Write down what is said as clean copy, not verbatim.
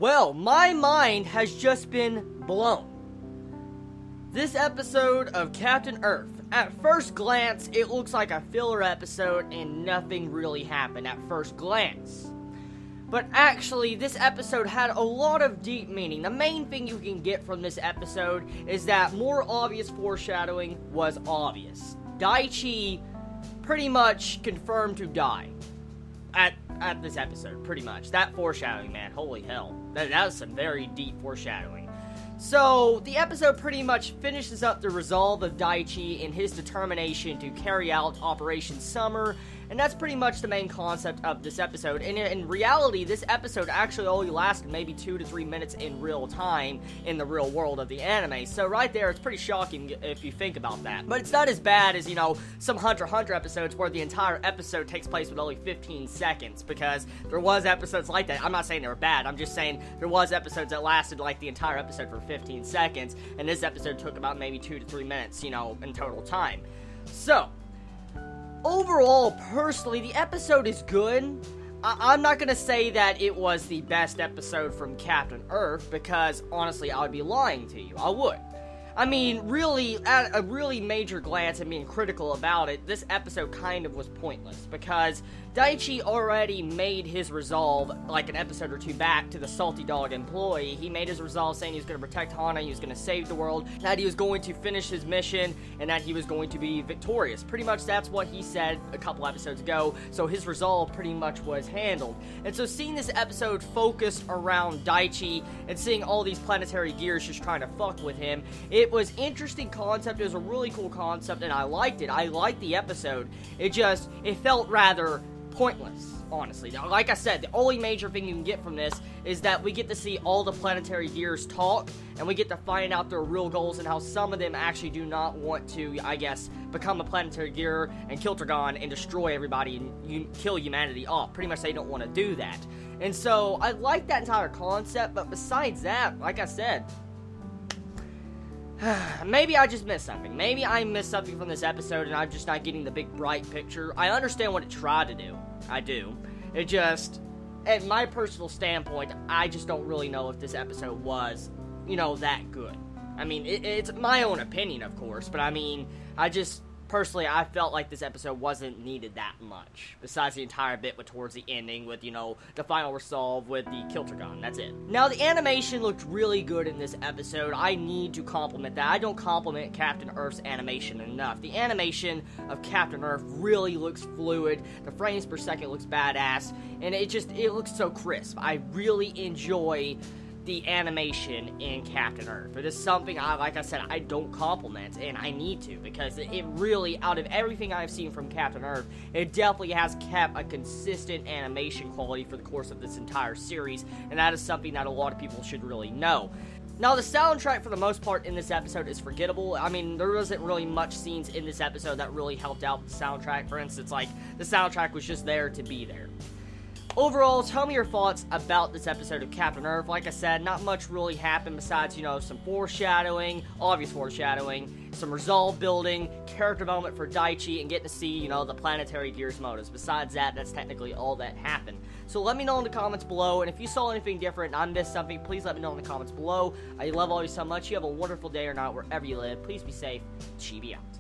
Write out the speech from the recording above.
Well, my mind has just been blown. This episode of Captain Earth, at first glance, it looks like a filler episode and nothing really happened at first glance. But actually, this episode had a lot of deep meaning. The main thing you can get from this episode is that more obvious foreshadowing was obvious. Daichi pretty much confirmed to die at this episode, pretty much. That foreshadowing, man, holy hell. That was some very deep foreshadowing. So, the episode pretty much finishes up the resolve of Daichi and his determination to carry out Operation Summer, and that's pretty much the main concept of this episode. And in reality, this episode actually only lasted maybe 2 to 3 minutes in real time in the real world of the anime. So right there, it's pretty shocking if you think about that. But it's not as bad as, some Hunter x Hunter episodes where the entire episode takes place with only 15 seconds, because there was episodes like that. I'm not saying they were bad, I'm just saying there was episodes that lasted like the entire episode for 15 seconds, and this episode took about maybe 2 to 3 minutes, in total time. So, overall, personally, the episode is good. I'm not going to say that it was the best episode from Captain Earth, because, honestly, I would be lying to you. I would. I mean, really, at a really major glance and being critical about it, this episode kind of was pointless, because Daichi already made his resolve, like an episode or two back, to the Salty Dog employee. He made his resolve saying he was going to protect Hana, he was going to save the world, that he was going to finish his mission, and that he was going to be victorious. Pretty much that's what he said a couple episodes ago, so his resolve pretty much was handled. And so seeing this episode focused around Daichi, and seeing all these planetary gears just trying to fuck with him, it was interesting concept, it was a really cool concept, and I liked it. I liked the episode. It felt rather pointless, honestly. Now, like I said, the only major thing you can get from this is that we get to see all the planetary gears talk, and we get to find out their real goals and how some of them actually do not want to, I guess, become a planetary gear and kill Trigon and destroy everybody and kill humanity off. Pretty much they don't want to do that. And so, I like that entire concept, but besides that, like I said, maybe I just missed something. Maybe I missed something from this episode and I'm just not getting the big bright picture. I understand what it tried to do. I do. It just, at my personal standpoint, I just don't really know if this episode was, that good. I mean, it's my own opinion, of course, but I mean, personally, I felt like this episode wasn't needed that much. Besides the entire bit towards the ending with, the final resolve with the Kiltragon. That's it. Now, the animation looked really good in this episode. I need to compliment that. I don't compliment Captain Earth's animation enough. The animation of Captain Earth really looks fluid. The frames per second looks badass. And it looks so crisp. I really enjoy the animation in Captain Earth. It is something, like I said, I don't compliment, and I need to, because it really, out of everything I've seen from Captain Earth, it definitely has kept a consistent animation quality for the course of this entire series, and that is something that a lot of people should really know. Now, the soundtrack, for the most part, in this episode is forgettable. I mean, there wasn't really much scenes in this episode that really helped out with the soundtrack. For instance, like, the soundtrack was just there to be there. Overall, tell me your thoughts about this episode of Captain Earth. Like I said, not much really happened besides, some foreshadowing, obvious foreshadowing, some resolve building, character development for Daichi, and getting to see, the planetary gears motives. Besides that, that's technically all that happened. So let me know in the comments below, and if you saw anything different and I missed something, please let me know in the comments below. I love all of you so much. You have a wonderful day or night wherever you live. Please be safe. Chibi out.